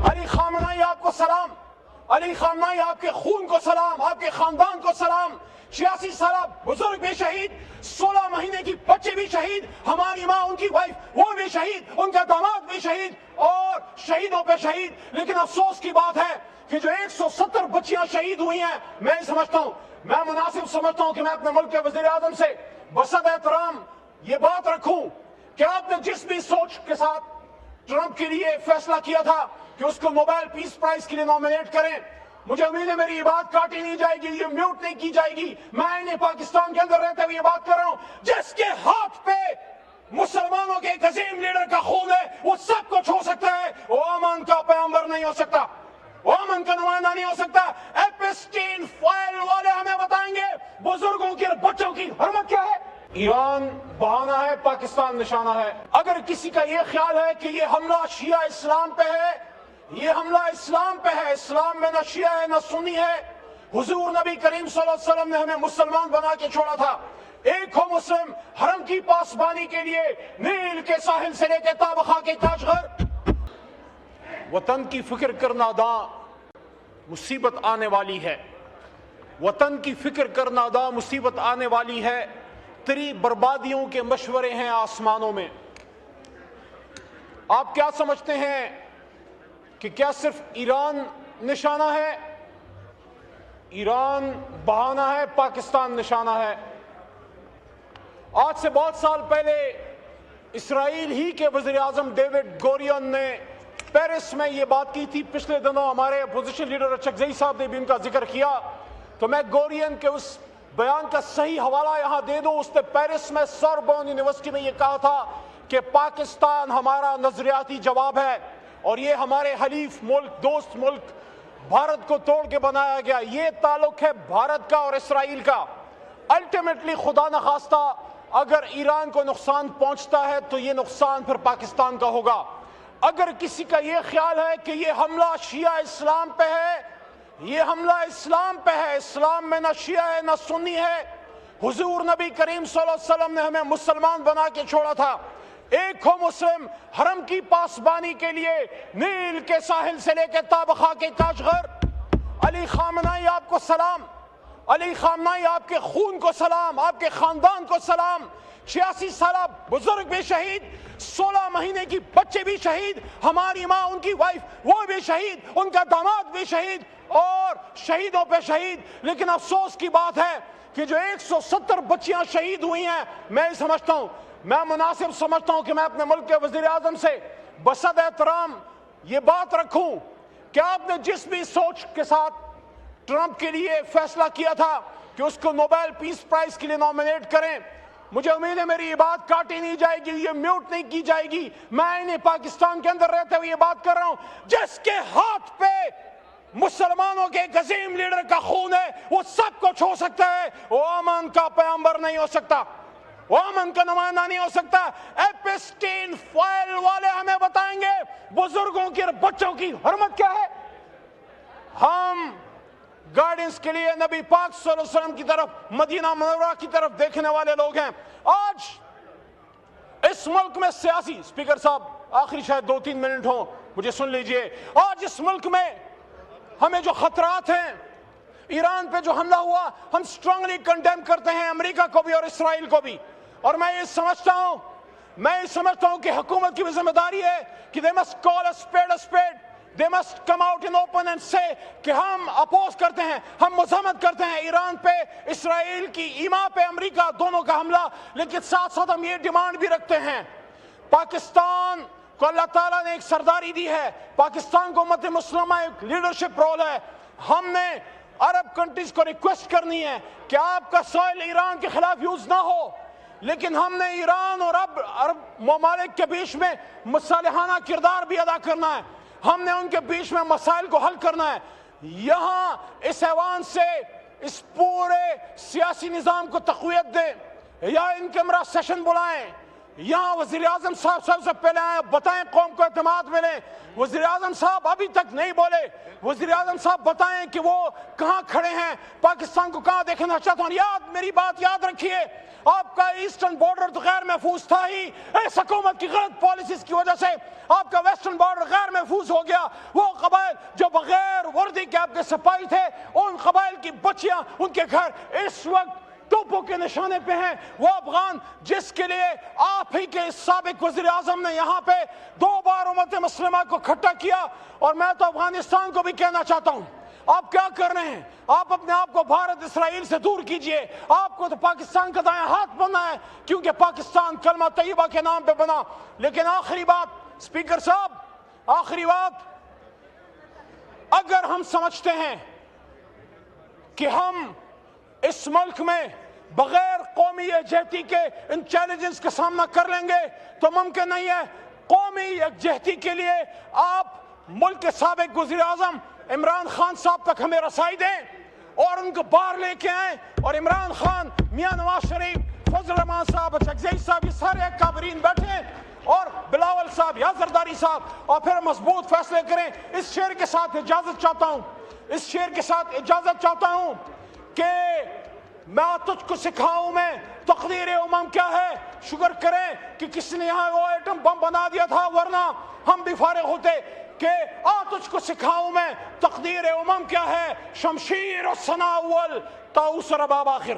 علی خامنائی آپ کو سلام، علی خامنائی آپ کے خون کو سلام، آپ کے خاندان کو سلام۔ 86 سالہ بزرگ بھی شہید، 16 مہینے کی بچے بھی شہید، ہماری ماں ان کی وائف وہ بھی شہید، ان کا داماد بھی شہید، اور شہیدوں پہ شہید۔ لیکن افسوس کی بات ہے کہ جو 170 بچیاں شہید ہوئی ہیں، میں سمجھتا ہوں، میں مناسب سمجھتا ہوں کہ میں اپنے ملک کے وزیر اعظم سے بصد احترام یہ بات رکھوں کہ آپ نے جس بھی سوچ کے ساتھ ٹرمپ کے لیے فیصلہ کیا تھا کہ اس کو نوبیل پیس پرائز کے لیے نامینیٹ کریں، مجھے امید ہے میری یہ بات کاٹی نہیں جائے گی، یہ میوٹ نہیں کی جائے گی۔ میں پاکستان کے اندر رہتے ہوئے یہ بات کر رہا ہوں، جس کے ہاتھ پہ مسلمانوں کے ایک عظیم لیڈر کا خون ہے وہ سب کچھ ہو سکتا ہے، وہ امن کا پیغمبر نہیں ہو سکتا، وہ امن کا نمائندہ نہیں ہو سکتا۔ ایپسٹین فائل والے ہمیں بتائیں گے بزرگوں کی اور بچوں کی حرمت کیا ہے۔ ایران بہانہ ہے، پاکستان نشانہ ہے۔ اگر کسی کا یہ خیال ہے کہ یہ حملہ شیعہ اسلام پہ ہے، یہ حملہ اسلام پہ ہے، اسلام میں نہ شیعہ ہے نہ سنی ہے۔ حضور نبی کریم صلی اللہ علیہ وسلم نے ہمیں مسلمان بنا کے چھوڑا تھا، ایک ہو مسلم، حرم کی پاسبانی کے لیے نیل کے ساحل سے لے کے تابخا کے کاشغر۔ وطن کی فکر کرنا داں مصیبت آنے والی ہے، وطن کی فکر کرنا داں مصیبت آنے والی ہے، تیری بربادیوں کے مشورے ہیں آسمانوں میں۔ آپ کیا سمجھتے ہیں کہ کیا صرف ایران نشانہ ہے؟ ایران بہانہ ہے، پاکستان نشانہ ہے۔ آج سے بہت سال پہلے اسرائیل ہی کے وزیر اعظم ڈیوڈ گورین نے پیرس میں یہ بات کی تھی۔ پچھلے دنوں ہمارے اپوزیشن لیڈر اچکزئی صاحب نے بھی ان کا ذکر کیا، تو میں گورین کے اس بیان کا صحیح حوالہ یہاں دے دوں۔ اس نے پیرس میں سوربون یونیورسٹی میں یہ کہا تھا کہ پاکستان ہمارا نظریاتی جواب ہے اور یہ ہمارے حلیف ملک، دوست ملک بھارت کو توڑ کے بنایا گیا۔ یہ تعلق ہے بھارت کا اور اسرائیل کا۔ الٹیمیٹلی خدا نخواستہ اگر ایران کو نقصان پہنچتا ہے تو یہ نقصان پھر پاکستان کا ہوگا۔ اگر کسی کا یہ خیال ہے کہ یہ حملہ شیعہ اسلام پہ ہے، یہ حملہ اسلام پہ ہے، اسلام میں نہ شیعہ ہے نہ سنی ہے۔ حضور نبی کریم صلی اللہ علیہ وسلم نے ہمیں مسلمان بنا کے چھوڑا تھا، ایک ہو مسلم، حرم کی پاسبانی کے لیے نیل کے ساحل سے لے کے تابخا کے کاشغر۔ علی خامنائی آپ کو سلام، علی خامنائی آپ کے خون کو سلام، آپ کے خاندان کو سلام۔ 86 سالہ بزرگ بھی شہید، 16 مہینے کی بچے بھی شہید، ہماری ماں ان کی وائف وہ بھی شہید، ان کا داماد بھی شہید، اور شہیدوں پہ شہید۔ لیکن افسوس کی بات ہے کہ جو 170 بچیاں شہید ہوئی ہیں، میں سمجھتا ہوں، میں مناسب سمجھتا ہوں کہ میں اپنے ملک کے وزیر اعظم سے بصد احترام یہ بات رکھوں کہ آپ نے جس بھی سوچ کے ساتھ ٹرمپ کے لیے فیصلہ کیا تھا کہ اس کو نوبیل پیس پرائز کے لیے نامینیٹ کریں، مجھے امید ہے میری یہ بات کاٹی نہیں جائے گی، یہ میوٹ نہیں کی جائے گی۔ میں پاکستان کے اندر رہتے ہوئے یہ بات کر رہا ہوں، جس کے ہاتھ پہ مسلمانوں کے ایک عظیم لیڈر کا خون ہے وہ سب کچھ ہو سکتا ہے، وہ امن کا پیغمبر نہیں ہو سکتا، وہ امن کا نمائندہ نہیں ہو سکتا۔ ایپسٹین فائل والے ہمیں بتائیں گے بزرگوں کی اور بچوں کی حرمت کیا ہے۔ ہم گائیڈنس کے لیے نبی پاک صلی اللہ علیہ وسلم کی طرف، مدینہ منورہ کی طرف دیکھنے والے لوگ ہیں۔ آج اس ملک میں سیاسی، اسپیکر صاحب آخری شاید 2-3 منٹ ہوں، مجھے سن لیجئے، آج اس ملک میں ہمیں جو خطرات ہیں، ایران پہ جو حملہ ہوا، ہم سٹرانگلی کنڈیم کرتے ہیں، امریکہ کو بھی اور اسرائیل کو بھی۔ اور میں یہ سمجھتا ہوں کہ حکومت کی بھی ذمہ داری ہے کہ they must call a spade a spade. They must come out in open and say کہ ہم اپوز کرتے ہیں، ہم مزاحمت کرتے ہیں ایران پہ، اسرائیل کی ایما پہ، امریکہ، دونوں کا حملہ۔ لیکن ساتھ ساتھ ہم یہ ڈیمانڈ بھی رکھتے ہیں، پاکستان کو اللہ تعالیٰ نے ایک سرداری دی ہے، پاکستان کو امت مسلمہ ایک لیڈرشپ رول ہے۔ ہم نے عرب کنٹریز کو ریکویسٹ کرنی ہے کہ آپ کا سوائل ایران کے خلاف یوز نہ ہو، لیکن ہم نے ایران اور عرب ممالک کے بیچ میں مصالحانہ کردار بھی ادا کرنا ہے، ہم نے ان کے بیچ میں مسائل کو حل کرنا ہے۔ یہاں اس ایوان سے اس پورے سیاسی نظام کو تقویت دیں، یا ان کیمرہ سیشن بلائیں، یہاں وزیر اعظم صاحب سب سے پہلے آئیں، بتائیں قوم کو اعتماد ملے۔ وزیر اعظم صاحب ابھی تک نہیں بولے، وزیر اعظم صاحب بتائیں کہ وہ کہاں کھڑے ہیں، پاکستان کو کہاں دیکھنا چاہتا ہوں۔ میری بات یاد رکھیے، آپ کا ایسٹرن بارڈر تو غیر محفوظ تھا ہی، اس حکومت کی غلط پالیسیز کی وجہ سے آپ کا ویسٹرن بارڈر غیر محفوظ ہو گیا۔ وہ مودی کے آپ کے سپاہی تھے، ان قبائل کی بچیاں، ان کے گھر اس وقت توپوں کے نشانے پہ ہیں. وہ افغان جس کے لیے آپ ہی کے سابق وزیر اعظم نے یہاں پہ 2 بار امت مسلمہ کو اکٹھا کیا. اور میں تو افغانستان کو بھی کہنا چاہتا ہوں، آپ کیا کر رہے ہیں؟ آپ اپنے آپ کو بھارت اسرائیل سے دور کیجئے. آپ کو تو پاکستان کا دائیں ہاتھ بننا ہے، کیونکہ پاکستان کلمہ طیبہ کے نام پہ بنا. لیکن آخری بات اسپیکر صاحب، آخری بات، اگر ہم سمجھتے ہیں کہ ہم اس ملک میں بغیر قومی یکجہتی کے ان چیلنجز کا سامنا کر لیں گے تو ممکن نہیں ہے. قومی یکجہتی کے لیے آپ ملک کے سابق وزیر اعظم عمران خان صاحب تک ہمیں رسائی دیں اور ان کو باہر لے کے آئیں. اور عمران خان، میاں نواز شریف، فضل الرحمان صاحب، چکزئی صاحب، یہ سارے اکابرین بیٹھے ہیں، اور بلاول صاحب یا زرداری صاحب، اور پھر مضبوط فیصلے کریں. اس شعر کے ساتھ اجازت چاہتا ہوں، اس شعر کے ساتھ اجازت چاہتا ہوں کہ میں تجھ کو سکھاؤں میں تقدیر امم کیا ہے. شکر کریں کہ کسی نے یہاں وہ ایٹم بم بنا دیا تھا، ورنہ ہم بھی فارغ ہوتے. کہ تجھ کو سکھاؤں میں تقدیر امم کیا ہے. شمشیر و ثنا اول، طاؤس و رباب آخر.